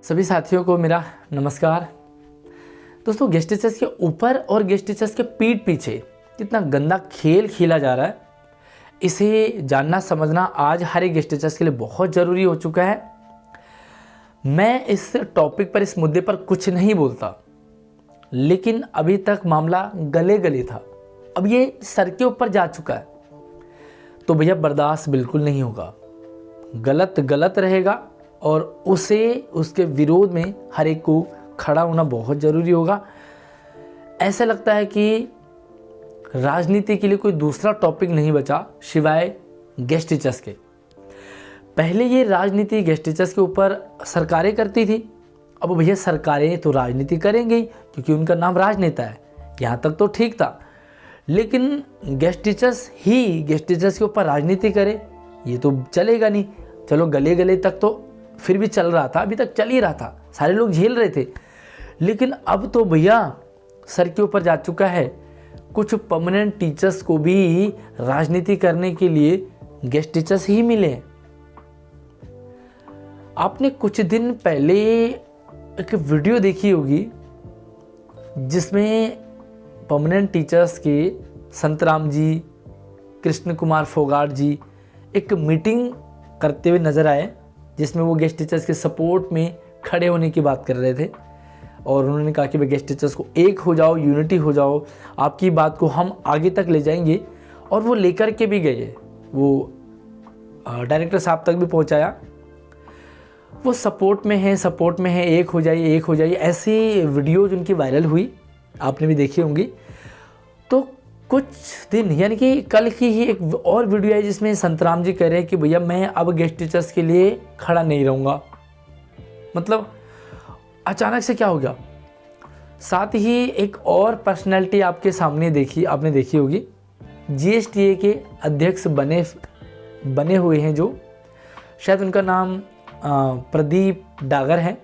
सभी साथियों को मेरा नमस्कार। दोस्तों, गेस्ट टीचर्स के ऊपर और गेस्ट टीचर्स के पीठ पीछे कितना गंदा खेल खेला जा रहा है, इसे जानना समझना आज हर एक गेस्ट टीचर्स के लिए बहुत ज़रूरी हो चुका है। मैं इस टॉपिक पर, इस मुद्दे पर कुछ नहीं बोलता, लेकिन अभी तक मामला गले गले था। अब ये सर के ऊपर जा चुका है तो भैया बर्दाश्त बिल्कुल नहीं होगा। गलत गलत रहेगा और उसके विरोध में हर एक को खड़ा होना बहुत ज़रूरी होगा। ऐसा लगता है कि राजनीति के लिए कोई दूसरा टॉपिक नहीं बचा सिवाय गेस्ट टीचर्स के। पहले ये राजनीति गेस्ट टीचर्स के ऊपर सरकारें करती थी, अब भैया सरकारें तो राजनीति करेंगी क्योंकि उनका नाम राजनेता है। यहाँ तक तो ठीक था, लेकिन गेस्ट टीचर्स ही गेस्ट टीचर्स के ऊपर राजनीति करे ये तो चलेगा नहीं। चलो गले गले तक तो फिर भी चल रहा था, अभी तक चल ही रहा था, सारे लोग झेल रहे थे, लेकिन अब तो भैया सर के ऊपर जा चुका है। कुछ परमानेंट टीचर्स को भी राजनीति करने के लिए गेस्ट टीचर्स ही मिले। आपने कुछ दिन पहले एक वीडियो देखी होगी जिसमें परमानेंट टीचर्स के संतराम जी, कृष्ण कुमार फोगाट जी एक मीटिंग करते हुए नजर आए, जिसमें वो गेस्ट टीचर्स के सपोर्ट में खड़े होने की बात कर रहे थे और उन्होंने कहा कि भाई गेस्ट टीचर्स को एक हो जाओ, यूनिटी हो जाओ, आपकी बात को हम आगे तक ले जाएंगे। और वो लेकर के भी गए, वो डायरेक्टर साहब तक भी पहुंचाया। वो सपोर्ट में है, एक हो जाइए, ऐसी वीडियोज उनकी वायरल हुई, आपने भी देखी होंगी। तो कुछ दिन यानी कि कल की ही एक और वीडियो है जिसमें संतराम जी कह रहे हैं कि भैया मैं अब गेस्ट टीचर्स के लिए खड़ा नहीं रहूँगा। मतलब अचानक से क्या हो गया। साथ ही एक और पर्सनैलिटी आपके सामने आपने देखी होगी, जीएसटीए के अध्यक्ष बने हुए हैं, जो शायद उनका नाम प्रदीप डागर है।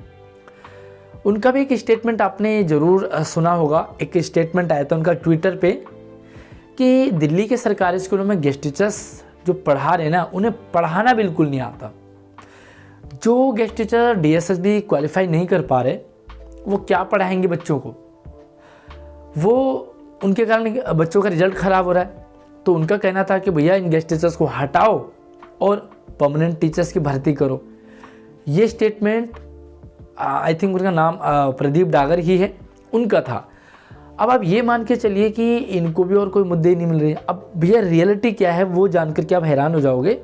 उनका भी एक स्टेटमेंट आपने ज़रूर सुना होगा। एक स्टेटमेंट आया था उनका ट्विटर पे कि दिल्ली के सरकारी स्कूलों में गेस्ट टीचर्स जो पढ़ा रहे हैं ना, उन्हें पढ़ाना बिल्कुल नहीं आता। जो गेस्ट टीचर डीएसएसबी क्वालिफाई नहीं कर पा रहे, वो क्या पढ़ाएंगे बच्चों को। वो उनके कारण बच्चों का रिजल्ट ख़राब हो रहा है। तो उनका कहना था कि भैया इन गेस्ट टीचर्स को हटाओ और परमानेंट टीचर्स की भर्ती करो। ये स्टेटमेंट आई थिंक उनका नाम प्रदीप डागर ही है, उनका था। अब आप ये मान के चलिए कि इनको भी और कोई मुद्दे नहीं मिल रहे। अब भैया रियलिटी क्या है वो जानकर के आप हैरान हो जाओगे।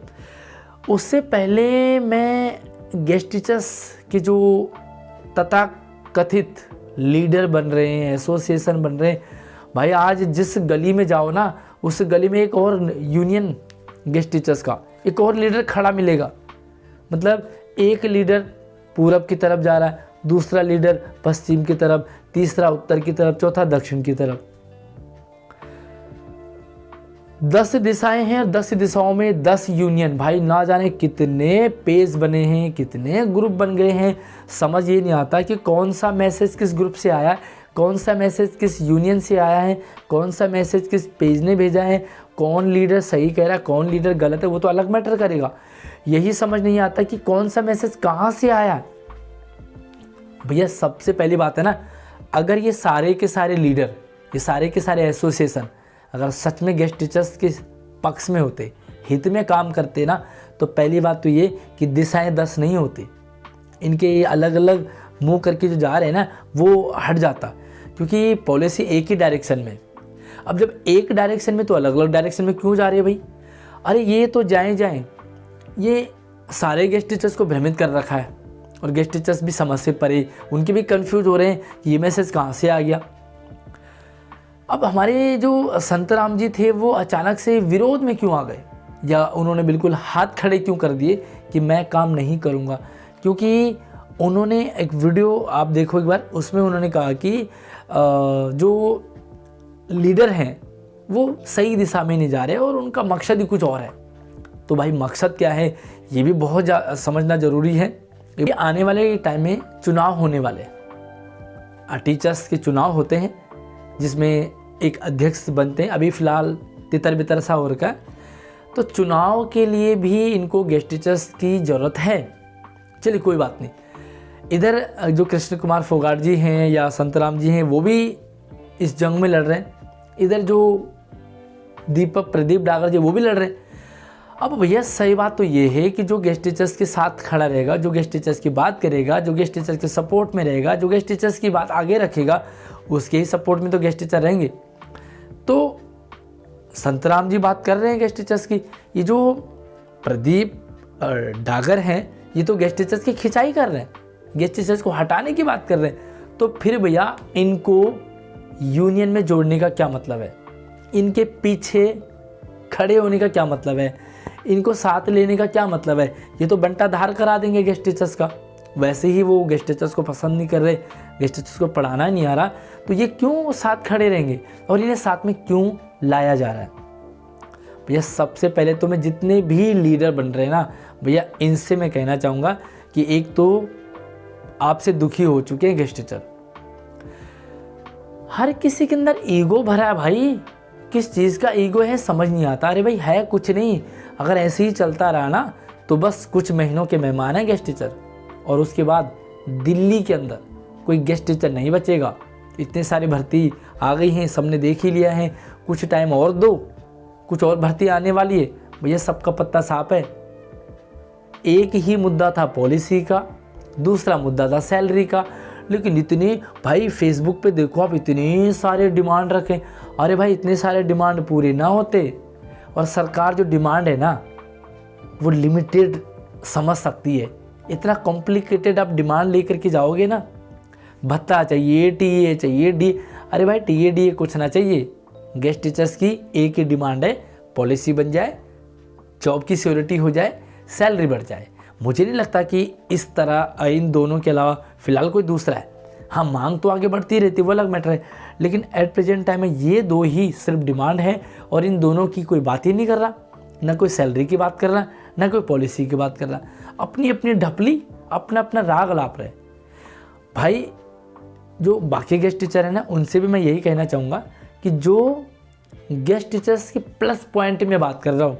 उससे पहले मैं गेस्ट टीचर्स के जो तथाकथित लीडर बन रहे हैं, एसोसिएशन बन रहे हैं, भाई आज जिस गली में जाओ ना, उस गली में एक और यूनियन गेस्ट टीचर्स का एक और लीडर खड़ा मिलेगा। मतलब एक लीडर पूरब की तरफ जा रहा है, दूसरा लीडर पश्चिम की तरफ, तीसरा उत्तर की तरफ, चौथा दक्षिण की तरफ। 10 दिशाएं हैं और 10 दिशाओं में 10 यूनियन। भाई ना जाने कितने पेज बने हैं, कितने ग्रुप बन गए हैं। समझ ये नहीं आता कि कौन सा मैसेज किस ग्रुप से आया है, कौन सा मैसेज किस यूनियन से आया है, कौन सा मैसेज किस पेज ने भेजा है, कौन लीडर सही कह रहा है, कौन लीडर गलत है, वो तो अलग मैटर करेगा। यही समझ नहीं आता कि कौन सा मैसेज कहाँ से आया है। भैया सबसे पहली बात है ना, अगर ये सारे के सारे लीडर, ये सारे के सारे एसोसिएशन अगर सच में गेस्ट टीचर्स के पक्ष में होते, हित में काम करते ना, तो पहली बात तो ये कि दिशाएं 10 नहीं होती। इनके ये अलग अलग मुंह करके जो जा रहे हैं ना, वो हट जाता, क्योंकि पॉलिसी एक ही डायरेक्शन में। अब जब एक डायरेक्शन में तो अलग अलग डायरेक्शन में क्यों जा रहे हैं भाई। अरे ये तो जाएं, ये सारे गेस्ट टीचर्स को भ्रमित कर रखा है और गेस्ट टीचर्स भी समझ से परे, उनके भी कंफ्यूज हो रहे हैं कि ये मैसेज कहाँ से आ गया। अब हमारे जो संतराम जी थे वो अचानक से विरोध में क्यों आ गए, या उन्होंने बिल्कुल हाथ खड़े क्यों कर दिए कि मैं काम नहीं करूँगा। क्योंकि उन्होंने एक वीडियो आप देखो एक बार, उसमें उन्होंने कहा कि जो लीडर हैं वो सही दिशा में नहीं जा रहे और उनका मकसद ही कुछ और है। तो भाई मकसद क्या है ये भी बहुत समझना ज़रूरी है। आने वाले टाइम में चुनाव होने वाले, टीचर्स के चुनाव होते हैं जिसमें एक अध्यक्ष बनते हैं। अभी फ़िलहाल तितर बितर सा हो रखा है, तो चुनाव के लिए भी इनको गेस्ट टीचर्स की ज़रूरत है। चलिए कोई बात नहीं, इधर जो कृष्ण कुमार फोगाट जी हैं या संतराम जी हैं वो भी इस जंग में लड़ रहे हैं, इधर जो प्रदीप डागर जी वो भी लड़ रहे हैं। अब भैया सही बात तो ये है कि जो गेस्ट टीचर्स के साथ खड़ा रहेगा, जो गेस्ट टीचर्स की बात करेगा, जो गेस्ट टीचर्स के सपोर्ट में रहेगा, जो गेस्ट टीचर्स की बात आगे रखेगा, उसके ही सपोर्ट में तो गेस्ट टीचर रहेंगे। तो संतराम जी बात कर रहे हैं गेस्ट टीचर्स की, ये जो प्रदीप डागर हैं ये तो गेस्ट टीचर्स की खिंचाई कर रहे हैं, गेस्ट टीचर्स को हटाने की बात कर रहे हैं। तो फिर भैया इनको यूनियन में जोड़ने का क्या मतलब है, इनके पीछे खड़े होने का क्या मतलब है, इनको साथ लेने का क्या मतलब है? ये तो बंटा धार करा देंगे गेस्ट टीचर्स का। वैसे ही वो गेस्ट टीचर्स को पसंद नहीं कर रहे, गेस्ट टीचर्स को पढ़ाना नहीं आ रहा, तो ये क्यों साथ खड़े रहेंगे और इन्हें साथ में क्यों लाया जा रहा है? भैया सबसे पहले तो मैं जितने भी लीडर बन रहे हैं ना भैया, इनसे मैं कहना चाहूँगा कि एक तो आपसे दुखी हो चुके हैं गेस्ट टीचर। हर किसी के अंदर ईगो भरा है भाई, किस चीज़ का ईगो है समझ नहीं आता। अरे भाई है कुछ नहीं, अगर ऐसे ही चलता रहा ना तो बस कुछ महीनों के मेहमान हैं गेस्ट टीचर, और उसके बाद दिल्ली के अंदर कोई गेस्ट टीचर नहीं बचेगा। इतने सारी भर्ती आ गई हैं, सबने देख ही लिया है, कुछ टाइम और दो, कुछ और भर्ती आने वाली है। भैया सबका पत्ता साफ है, एक ही मुद्दा था पॉलिसी का, दूसरा मुद्दा था सैलरी का। लेकिन इतने भाई फेसबुक पे देखो आप, इतने सारे डिमांड रखें। अरे भाई इतने सारे डिमांड पूरे ना होते, और सरकार जो डिमांड है ना वो लिमिटेड समझ सकती है। इतना कॉम्प्लिकेटेड आप डिमांड लेकर के जाओगे ना, भत्ता चाहिए, टीए चाहिए, डी, अरे भाई टीए डी कुछ ना चाहिए। गेस्ट टीचर्स की एक ही डिमांड है, पॉलिसी बन जाए, जॉब की सिक्योरिटी हो जाए, सैलरी बढ़ जाए। मुझे नहीं लगता कि इस तरह इन दोनों के अलावा फ़िलहाल कोई दूसरा है। हाँ मांग तो आगे बढ़ती रहती है, वो अलग मैटर है, लेकिन एट प्रेजेंट टाइम में ये दो ही सिर्फ डिमांड है, और इन दोनों की कोई बात ही नहीं कर रहा, ना कोई सैलरी की बात कर रहा, ना कोई पॉलिसी की बात कर रहा। अपनी अपनी ढपली, अपना अपना राग अलाप रहे। भाई जो बाकी गेस्ट टीचर है ना, उनसे भी मैं यही कहना चाहूँगा कि जो गेस्ट टीचर्स के प्लस पॉइंट में बात कर रहा हूँ,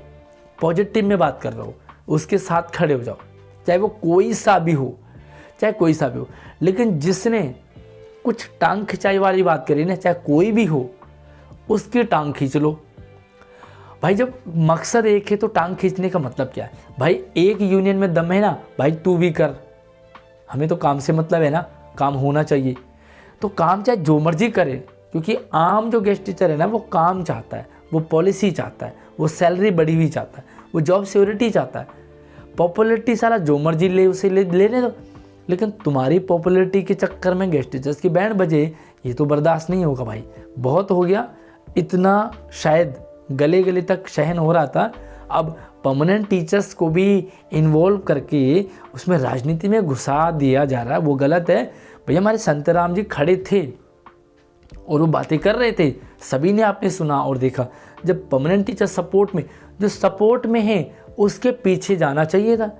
पॉजिटिव में बात कर रहा हूँ, उसके साथ खड़े हो जाओ, चाहे वो कोई सा भी हो, चाहे कोई सा भी हो। लेकिन जिसने कुछ टांग खिंचाई वाली बात करी ना, चाहे कोई भी हो, उसकी टांग खींच लो। भाई जब मकसद एक है तो टांग खींचने का मतलब क्या है? भाई एक यूनियन में दम है ना, भाई तू भी कर, हमें तो काम से मतलब है ना, काम होना चाहिए। तो काम चाहे जो मर्जी करे, क्योंकि आम जो गेस्ट टीचर है ना वो काम चाहता है, वो पॉलिसी चाहता है, वो सैलरी बढ़ी हुई चाहता है, वो जॉब सिक्योरिटी चाहता है। पॉपुलरिटी सारा जो मर्जी ले उसे लेने दो, लेकिन तुम्हारी पॉपुलरिटी के चक्कर में गेस्ट टीचर्स की बैंड बजे, ये तो बर्दाश्त नहीं होगा भाई। बहुत हो गया, इतना शायद गले गले तक सहन हो रहा था। अब परमानेंट टीचर्स को भी इन्वॉल्व करके उसमें राजनीति में घुसा दिया जा रहा है, वो गलत है। भैया हमारे संतराम जी खड़े थे और वो बातें कर रहे थे, सभी ने आपने सुना और देखा। जब परमानेंट टीचर सपोर्ट में, जो सपोर्ट में है उसके पीछे जाना चाहिए था,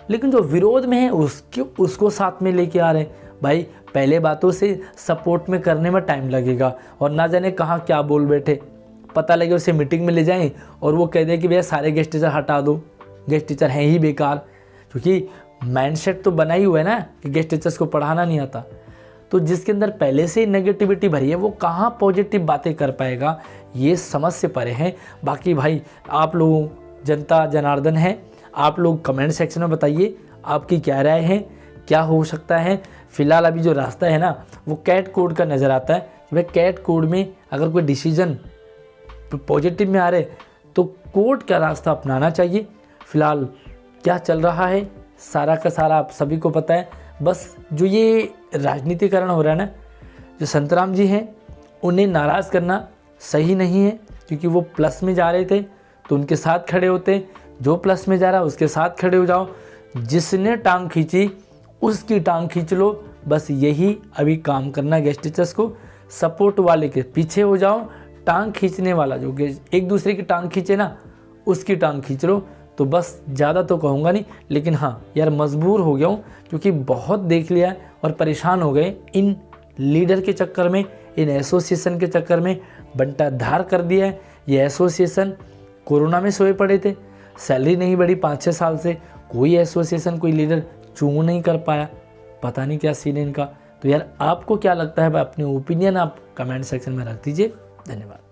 लेकिन जो विरोध में है उसको साथ में लेके आ रहे हैं। भाई पहले बातों से सपोर्ट में करने में टाइम लगेगा, और ना जाने कहाँ क्या बोल बैठे, पता लगे उसे मीटिंग में ले जाएं और वो कह दें कि भैया सारे गेस्ट टीचर हटा दो, गेस्ट टीचर हैं ही बेकार। क्योंकि माइंडसेट तो बना ही हुआ है ना कि गेस्ट टीचर्स को पढ़ाना नहीं आता। तो जिसके अंदर पहले से ही नेगेटिविटी भरी है वो कहाँ पॉजिटिव बातें कर पाएगा, ये समझ से परे हैं। बाकी भाई आप लोग जनता जनार्दन है, आप लोग कमेंट सेक्शन में बताइए आपकी क्या राय है, क्या हो सकता है। फिलहाल अभी जो रास्ता है ना वो कैट कोड का नज़र आता है। वह कैट कोड में अगर कोई डिसीजन पॉजिटिव में आ रहे तो कोर्ट का रास्ता अपनाना चाहिए। फिलहाल क्या चल रहा है सारा का सारा आप सभी को पता है। बस जो ये राजनीतिकरण हो रहा है ना, जो संतराम जी हैं उन्हें नाराज़ करना सही नहीं है, क्योंकि वो प्लस में जा रहे थे तो उनके साथ खड़े होते, जो प्लस में जा रहा है उसके साथ खड़े हो जाओ। जिसने टांग खींची उसकी टांग खींच लो, बस यही अभी काम करना। गेस्ट टीचर्स को सपोर्ट वाले के पीछे हो जाओ, टांग खींचने वाला जो एक दूसरे की टांग खींचे ना उसकी टांग खींच लो। तो बस ज़्यादा तो कहूँगा नहीं, लेकिन हाँ यार मजबूर हो गया हूँ, क्योंकि बहुत देख लिया और परेशान हो गए इन लीडर के चक्कर में, इन एसोसिएशन के चक्कर में। बंटा धार कर दिया है ये एसोसिएशन। कोरोना में सोए पड़े थे, सैलरी नहीं बढ़ी 5-6 साल से, कोई एसोसिएशन कोई लीडर चू नहीं कर पाया। पता नहीं क्या सीन है इनका। तो यार आपको क्या लगता है भाई, अपने ओपिनियन आप कमेंट सेक्शन में रख दीजिए। धन्यवाद।